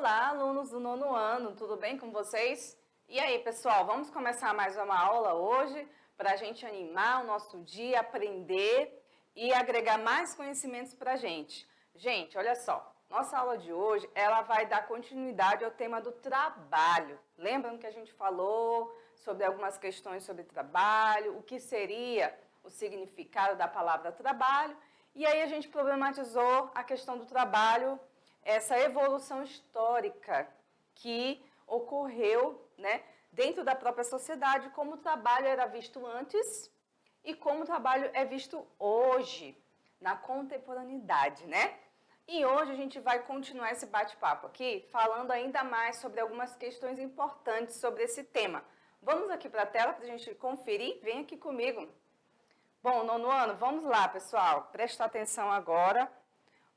Olá, alunos do nono ano, tudo bem com vocês? E aí, pessoal, vamos começar mais uma aula hoje para a gente animar o nosso dia, aprender e agregar mais conhecimentos para a gente. Gente, olha só, nossa aula de hoje, ela vai dar continuidade ao tema do trabalho. Lembram que a gente falou sobre algumas questões sobre trabalho, o que seria o significado da palavra trabalho, e aí a gente problematizou a questão do trabalho, essa evolução histórica que ocorreu, né, dentro da própria sociedade, como o trabalho era visto antes e como o trabalho é visto hoje, na contemporaneidade, né? E hoje a gente vai continuar esse bate-papo aqui, falando ainda mais sobre algumas questões importantes sobre esse tema. Vamos aqui para a tela para a gente conferir? Vem aqui comigo. Bom, nono ano, vamos lá, pessoal. Presta atenção agora.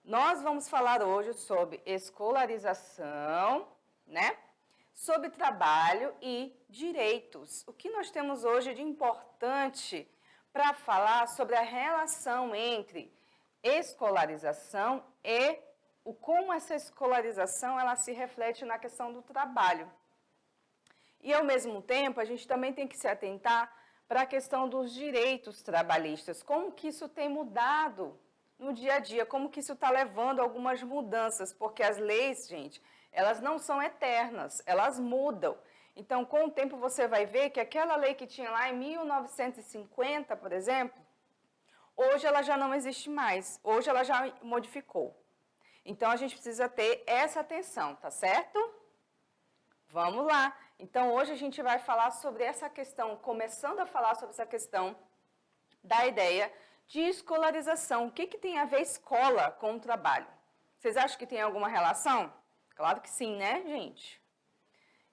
Nós vamos falar hoje sobre escolarização, né? Sobre trabalho e direitos. O que nós temos hoje de importante para falar sobre a relação entre escolarização e como essa escolarização ela se reflete na questão do trabalho. E, ao mesmo tempo, a gente também tem que se atentar para a questão dos direitos trabalhistas, como que isso tem mudado no dia a dia, como que isso está levando a algumas mudanças, porque as leis, gente, elas não são eternas, elas mudam. Então, com o tempo, você vai ver que aquela lei que tinha lá em 1950, por exemplo, hoje ela já não existe mais, hoje ela já modificou. Então, a gente precisa ter essa atenção, tá certo? Vamos lá. Então, hoje a gente vai falar sobre essa questão, começando a falar sobre essa questão da ideia de escolarização. O que tem a ver escola com o trabalho? Vocês acham que tem alguma relação? Claro que sim, né, gente?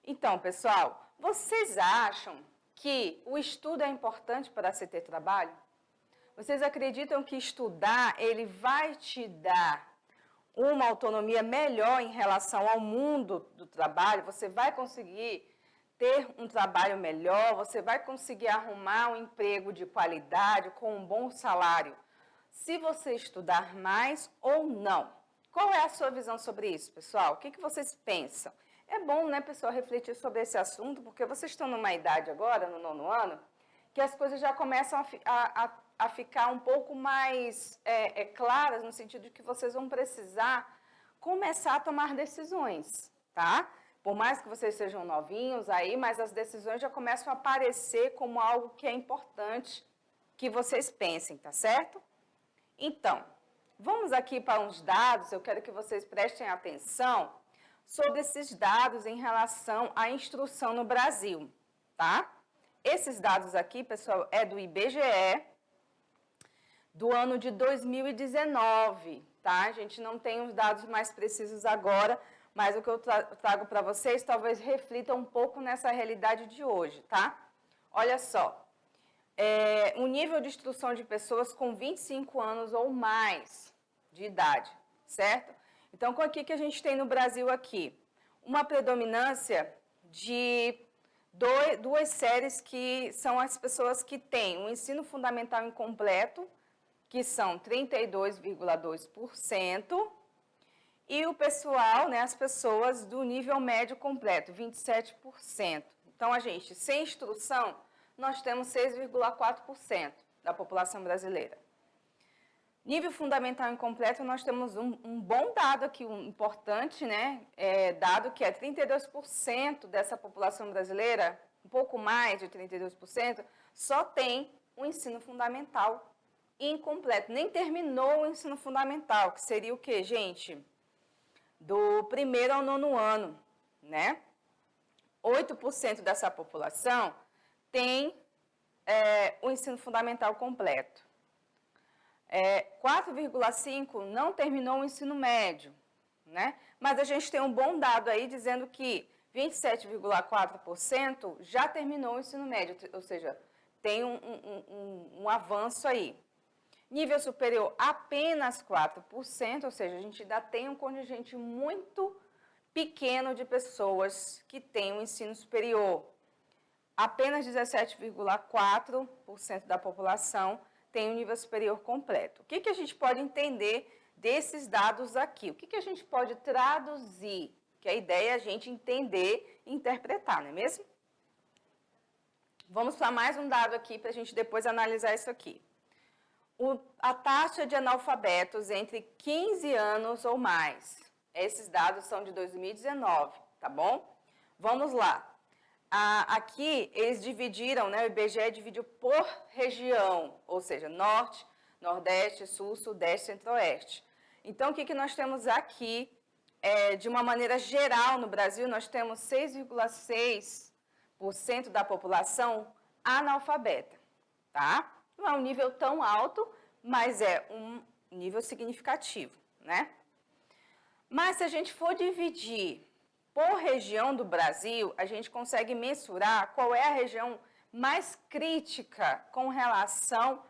Então, pessoal, vocês acham que o estudo é importante para se ter trabalho? Vocês acreditam que estudar, ele vai te dar uma autonomia melhor em relação ao mundo do trabalho? Você vai conseguir ter um trabalho melhor, você vai conseguir arrumar um emprego de qualidade, com um bom salário, se você estudar mais ou não? Qual é a sua visão sobre isso, pessoal? O que vocês pensam? É bom, né, pessoal, refletir sobre esse assunto, porque vocês estão numa idade agora, no nono ano, que as coisas já começam a ficar um pouco mais claras, no sentido de que vocês vão precisar começar a tomar decisões, tá? Por mais que vocês sejam novinhos aí, mas as decisões já começam a aparecer como algo que é importante que vocês pensem, tá certo? Então, vamos aqui para uns dados, eu quero que vocês prestem atenção sobre esses dados em relação à instrução no Brasil, tá? Esses dados aqui, pessoal, é do IBGE, do ano de 2019, tá? A gente não tem os dados mais precisos agora, mas o que eu trago para vocês talvez reflita um pouco nessa realidade de hoje, tá? Olha só, o nível de instrução de pessoas com 25 anos ou mais de idade, certo? Então, o que a gente tem no Brasil aqui? Uma predominância de duas séries que são as pessoas que têm o ensino fundamental incompleto, que são 32,2%, e o pessoal, né, as pessoas do nível médio completo, 27%. Então, a gente, sem instrução, nós temos 6,4% da população brasileira. Nível fundamental incompleto, nós temos um bom dado aqui, um importante, né, dado que é 32% dessa população brasileira, um pouco mais de 32%, só tem o ensino fundamental incompleto, nem terminou o ensino fundamental, que seria o quê, gente? Do primeiro ao nono ano, né? 8% dessa população tem o ensino fundamental completo. 4,5% não terminou o ensino médio, né? Mas a gente tem um bom dado aí dizendo que 27,4% já terminou o ensino médio, ou seja, tem um avanço aí. Nível superior, apenas 4%, ou seja, a gente ainda tem um contingente muito pequeno de pessoas que têm o ensino superior. Apenas 17,4% da população tem o nível superior completo. O que a gente pode entender desses dados aqui? O que a gente pode traduzir que a ideia é a gente entender e interpretar, não é mesmo? Vamos para mais um dado aqui para a gente depois analisar isso aqui. A taxa de analfabetos entre 15 anos ou mais. Esses dados são de 2019, tá bom? Vamos lá. Aqui eles dividiram, né, o IBGE dividiu por região, ou seja, norte, nordeste, sul, sudeste, centro-oeste. Então, o que nós temos aqui, de uma maneira geral no Brasil, nós temos 6,6% da população analfabeta, tá? Não é um nível tão alto, mas é um nível significativo, né? Mas se a gente for dividir por região do Brasil, a gente consegue mensurar qual é a região mais crítica com relação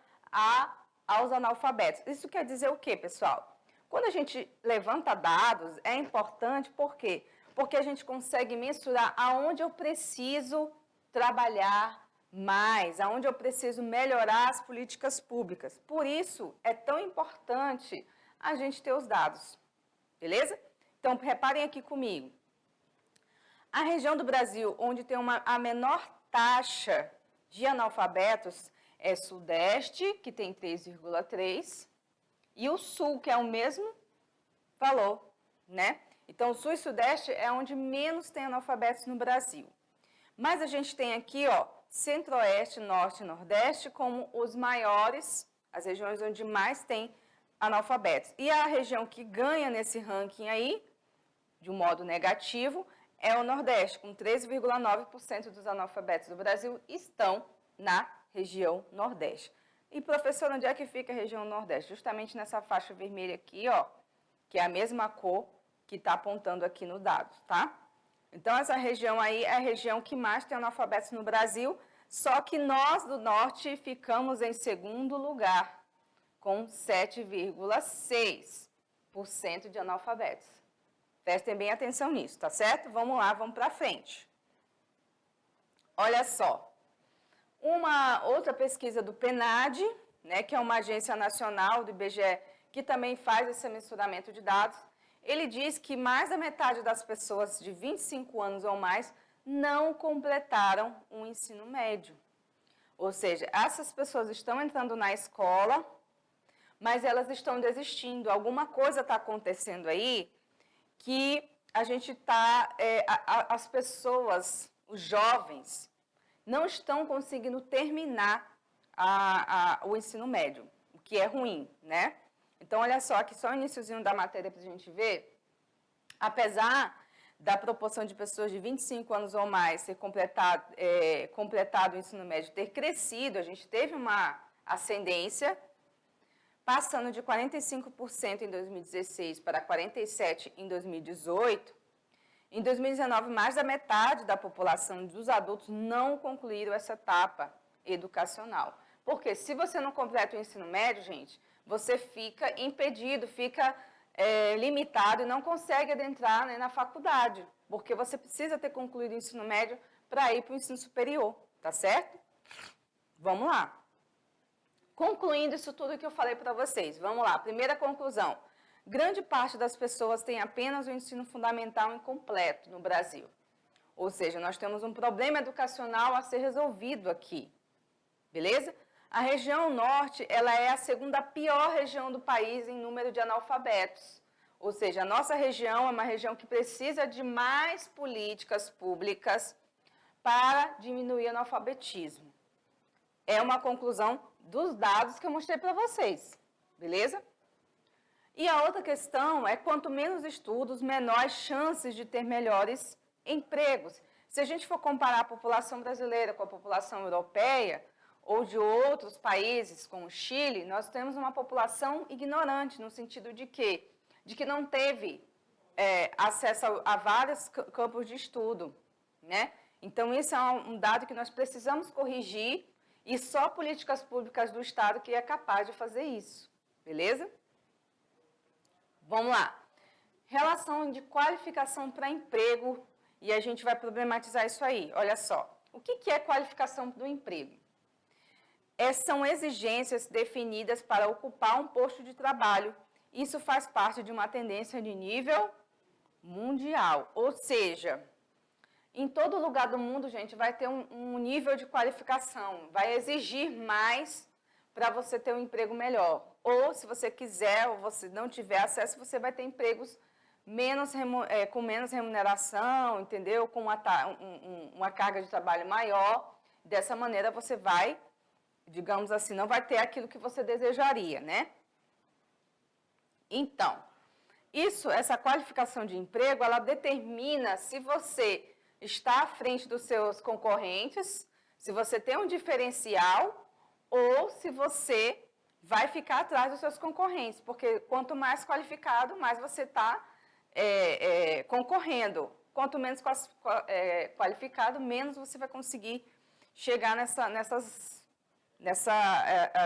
aos analfabetos. Isso quer dizer o quê, pessoal? Quando a gente levanta dados, é importante, por quê? Porque a gente consegue mensurar aonde eu preciso trabalhar mais, aonde eu preciso melhorar as políticas públicas. Por isso, é tão importante a gente ter os dados, beleza? Então, reparem aqui comigo. A região do Brasil onde tem a menor taxa de analfabetos é Sudeste, que tem 3,3, e o Sul, que é o mesmo valor, né? Então, o Sul e Sudeste é onde menos tem analfabetos no Brasil. Mas a gente tem aqui, ó, Centro-Oeste, Norte e Nordeste como os maiores, as regiões onde mais tem analfabetos. E a região que ganha nesse ranking aí, de um modo negativo, é o Nordeste, com 13,9% dos analfabetos do Brasil estão na região Nordeste. E, professor, onde é que fica a região Nordeste? Justamente nessa faixa vermelha aqui, ó, que é a mesma cor que está apontando aqui no dado, tá? Então, essa região aí é a região que mais tem analfabetos no Brasil, só que nós do Norte ficamos em segundo lugar, com 7,6% de analfabetos. Prestem bem atenção nisso, tá certo? Vamos lá, vamos para frente. Olha só. Uma outra pesquisa do PNAD, né, que é uma agência nacional do IBGE, que também faz esse mensuramento de dados, ele diz que mais da metade das pessoas de 25 anos ou mais não completaram o ensino médio. Ou seja, essas pessoas estão entrando na escola, mas elas estão desistindo. Alguma coisa está acontecendo aí que a gente está, as pessoas, os jovens, não estão conseguindo terminar o ensino médio, o que é ruim, né? Então, olha só, aqui só o iniciozinho da matéria para a gente ver. Apesar da proporção de pessoas de 25 anos ou mais ter completado o ensino médio ter crescido, a gente teve uma ascendência, passando de 45% em 2016 para 47% em 2018, em 2019, mais da metade da população dos adultos não concluíram essa etapa educacional. Porque se você não completa o ensino médio, gente, você fica impedido, fica limitado e não consegue adentrar, né, na faculdade, porque você precisa ter concluído o ensino médio para ir para o ensino superior, tá certo? Vamos lá. Concluindo isso tudo que eu falei para vocês, vamos lá. Primeira conclusão. Grande parte das pessoas tem apenas o ensino fundamental incompleto no Brasil. Ou seja, nós temos um problema educacional a ser resolvido aqui. Beleza? A região norte, ela é a segunda pior região do país em número de analfabetos. Ou seja, a nossa região é uma região que precisa de mais políticas públicas para diminuir o analfabetismo. É uma conclusão dos dados que eu mostrei para vocês, beleza? E a outra questão é, quanto menos estudos, menores chances de ter melhores empregos. Se a gente for comparar a população brasileira com a população europeia, ou de outros países, como o Chile, nós temos uma população ignorante, no sentido de quê? De que não teve acesso a vários campos de estudo, né? Então, isso é um dado que nós precisamos corrigir e só políticas públicas do Estado que é capaz de fazer isso, beleza? Vamos lá. Relação de qualificação para emprego, e a gente vai problematizar isso aí. Olha só, o que é qualificação do emprego? São exigências definidas para ocupar um posto de trabalho. Isso faz parte de uma tendência de nível mundial. Ou seja, em todo lugar do mundo, gente, vai ter um nível de qualificação, vai exigir mais para você ter um emprego melhor. Ou, se você quiser, ou você não tiver acesso, você vai ter empregos com menos remuneração, entendeu? Com uma carga de trabalho maior. Dessa maneira, você vai, digamos assim, não vai ter aquilo que você desejaria, né? Então, essa qualificação de emprego, ela determina se você está à frente dos seus concorrentes, se você tem um diferencial ou se você vai ficar atrás dos seus concorrentes, porque quanto mais qualificado, mais você está concorrendo. Quanto menos qualificado, menos você vai conseguir chegar nessa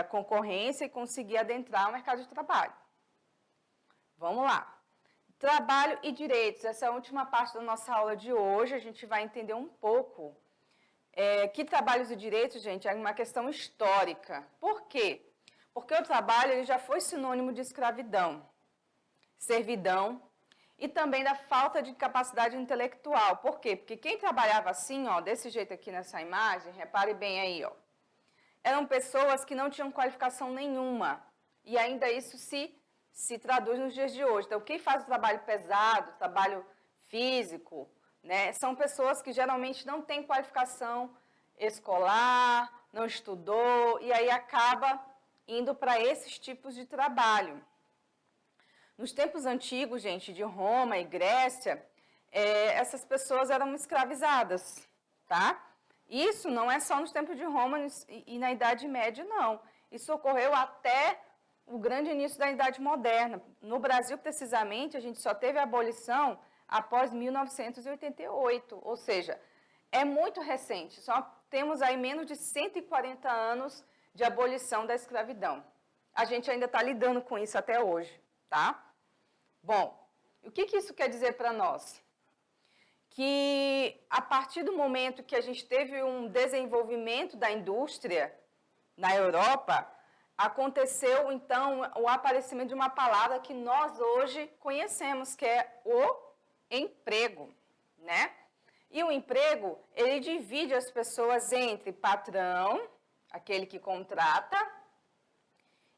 concorrência e conseguir adentrar o mercado de trabalho. Vamos lá. Trabalho e direitos. Essa é a última parte da nossa aula de hoje. A gente vai entender um pouco que trabalhos e direitos, gente, é uma questão histórica. Por quê? Porque o trabalho ele já foi sinônimo de escravidão, servidão e também da falta de capacidade intelectual. Por quê? Porque quem trabalhava assim, ó, desse jeito aqui nessa imagem, repare bem aí, ó, eram pessoas que não tinham qualificação nenhuma. E ainda isso se traduz nos dias de hoje. Então, quem faz o trabalho pesado, trabalho físico, né, são pessoas que geralmente não têm qualificação escolar, não estudou, e aí acaba indo para esses tipos de trabalho. Nos tempos antigos, gente, de Roma e Grécia, essas pessoas eram escravizadas, tá? Isso não é só nos tempos de Roma e na Idade Média, não. Isso ocorreu até o grande início da Idade Moderna. No Brasil, precisamente, a gente só teve a abolição após 1988, ou seja, é muito recente, só temos aí menos de 140 anos de abolição da escravidão. A gente ainda está lidando com isso até hoje, tá? Bom, o que isso quer dizer para nós? Que a partir do momento que a gente teve um desenvolvimento da indústria na Europa, aconteceu, então, o aparecimento de uma palavra que nós hoje conhecemos, que é o emprego, né? E o emprego, ele divide as pessoas entre patrão, aquele que contrata,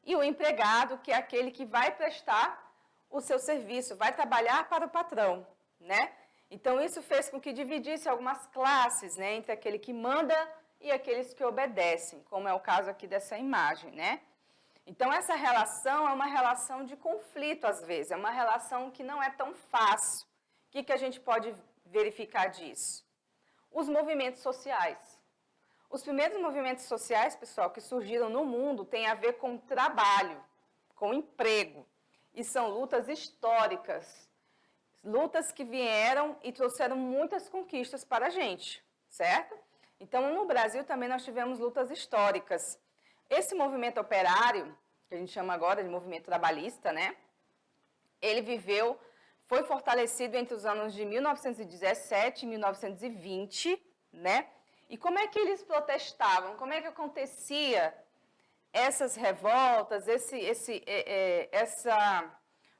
e o empregado, que é aquele que vai prestar o seu serviço, vai trabalhar para o patrão, né? Então, isso fez com que dividisse algumas classes, né? Entre aquele que manda e aqueles que obedecem, como é o caso aqui dessa imagem, né? Então, essa relação é uma relação de conflito, às vezes, é uma relação que não é tão fácil. O que a gente pode verificar disso? Os movimentos sociais. Os primeiros movimentos sociais, pessoal, que surgiram no mundo têm a ver com trabalho, com emprego, e são lutas históricas, lutas que vieram e trouxeram muitas conquistas para a gente, certo? Então, no Brasil também nós tivemos lutas históricas. Esse movimento operário, que a gente chama agora de movimento trabalhista, né? Ele foi fortalecido entre os anos de 1917 e 1920, né? E como é que eles protestavam? Como é que acontecia essas revoltas, essa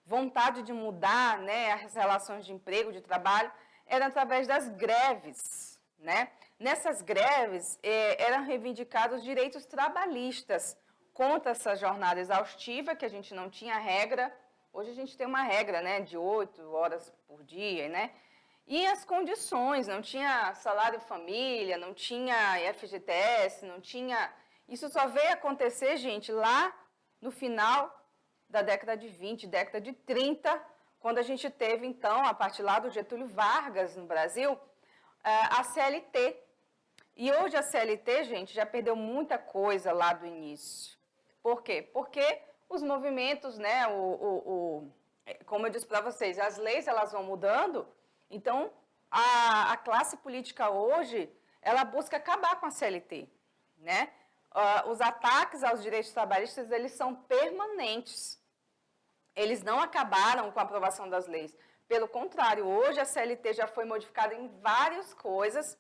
vontade de mudar, né, as relações de emprego, de trabalho? Era através das greves, né? Nessas greves, eram reivindicados direitos trabalhistas contra essa jornada exaustiva, que a gente não tinha regra. Hoje a gente tem uma regra, né, de 8 horas por dia, né? E as condições, não tinha salário família, não tinha FGTS, não tinha... Isso só veio acontecer, gente, lá no final da década de 20, década de 30, quando a gente teve, então, a partir lá do Getúlio Vargas, no Brasil, a CLT. E hoje a CLT, gente, já perdeu muita coisa lá do início. Por quê? Porque os movimentos, né, como eu disse para vocês, as leis elas vão mudando, então a classe política hoje, ela busca acabar com a CLT, né? Os ataques aos direitos trabalhistas, eles são permanentes. Eles não acabaram com a aprovação das leis. Pelo contrário, hoje a CLT já foi modificada em várias coisas,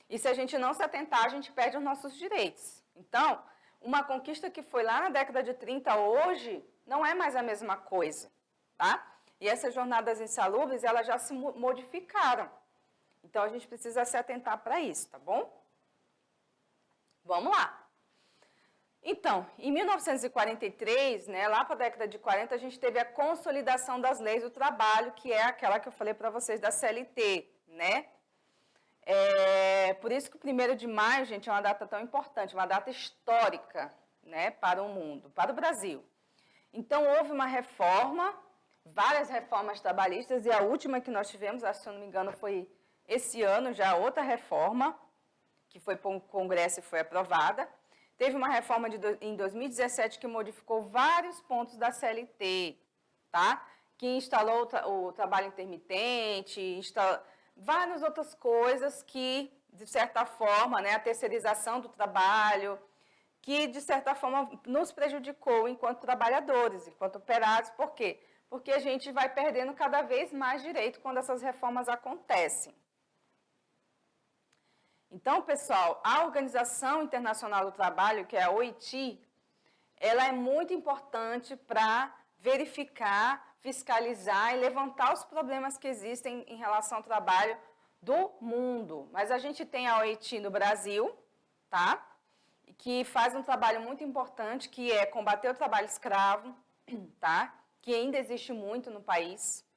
e se a gente não se atentar, a gente perde os nossos direitos. Então, uma conquista que foi lá na década de 30, hoje, não é mais a mesma coisa, tá? e essas jornadas insalubres, elas já se modificaram. Então, a gente precisa se atentar para isso, tá bom? Vamos lá. Então, em 1943, né, lá para a década de 40, a gente teve a consolidação das leis do trabalho, que é aquela que eu falei para vocês da CLT, né? Por isso que o 1º de maio, gente, é uma data tão importante, uma data histórica, né, para o mundo, para o Brasil. Então, houve uma reforma, várias reformas trabalhistas, e a última que nós tivemos, acho que se eu não me engano, foi esse ano, já outra reforma, que foi para o Congresso e foi aprovada. Teve uma reforma em 2017 que modificou vários pontos da CLT, tá? Que instalou o trabalho intermitente, várias outras coisas que, de certa forma, né, a terceirização do trabalho, que, de certa forma, nos prejudicou enquanto trabalhadores, enquanto operários. Por quê? Porque a gente vai perdendo cada vez mais direito quando essas reformas acontecem. Então, pessoal, a Organização Internacional do Trabalho, que é a OIT, ela é muito importante para verificar, fiscalizar e levantar os problemas que existem em relação ao trabalho do mundo. Mas a gente tem a OIT no Brasil, tá? Que faz um trabalho muito importante, que é combater o trabalho escravo, tá? Que ainda existe muito no país.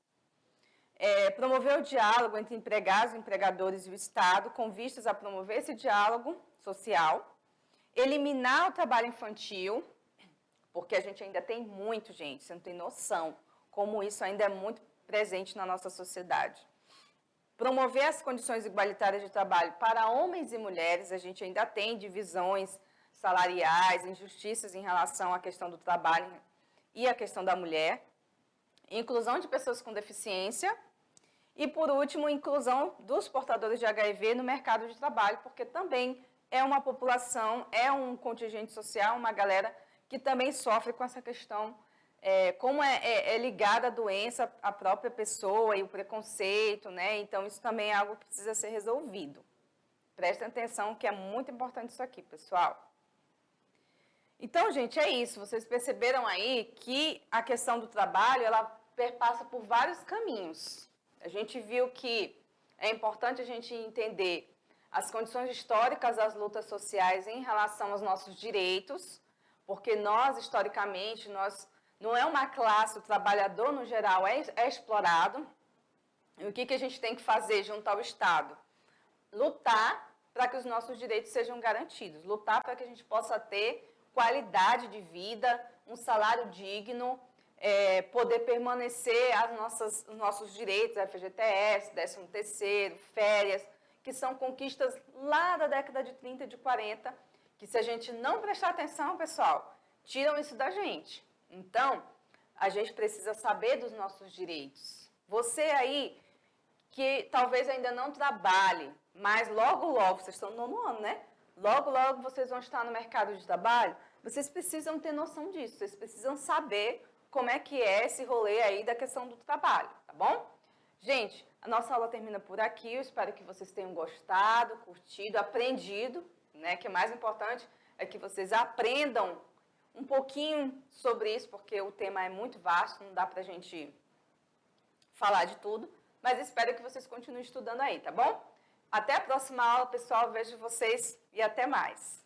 Promover o diálogo entre empregados, empregadores e o Estado, com vistas a promover esse diálogo social. Eliminar o trabalho infantil, porque a gente ainda tem muito, gente, você não tem noção como isso ainda é muito presente na nossa sociedade. Promover as condições igualitárias de trabalho para homens e mulheres, a gente ainda tem divisões salariais, injustiças em relação à questão do trabalho e à questão da mulher. Inclusão de pessoas com deficiência. E, por último, inclusão dos portadores de HIV no mercado de trabalho, porque também é uma população, é um contingente social, uma galera que também sofre com essa questão, como é ligada a doença, à própria pessoa e o preconceito, né? Então, isso também é algo que precisa ser resolvido. Prestem atenção que é muito importante isso aqui, pessoal. Então, gente, é isso. Vocês perceberam aí que a questão do trabalho, ela perpassa por vários caminhos. A gente viu que é importante a gente entender as condições históricas das lutas sociais em relação aos nossos direitos, porque nós, historicamente, não é uma classe, o trabalhador, no geral, é explorado. E o que a gente tem que fazer junto ao Estado? Lutar para que os nossos direitos sejam garantidos, lutar para que a gente possa ter qualidade de vida, um salário digno, poder permanecer os nossos direitos, FGTS, 13º, férias, que são conquistas lá da década de 30 e de 40, que se a gente não prestar atenção, pessoal, tiram isso da gente. Então, a gente precisa saber dos nossos direitos. Você aí, que talvez ainda não trabalhe, mas logo, vocês estão no 9º ano, né? Logo, vocês vão estar no mercado de trabalho, vocês precisam ter noção disso, vocês precisam saber como é que é esse rolê aí da questão do trabalho, tá bom? Gente, a nossa aula termina por aqui, eu espero que vocês tenham gostado, curtido, aprendido, né? Que o mais importante é que vocês aprendam um pouquinho sobre isso, porque o tema é muito vasto, não dá pra gente falar de tudo, mas espero que vocês continuem estudando aí, tá bom? Até a próxima aula, pessoal, vejo vocês e até mais!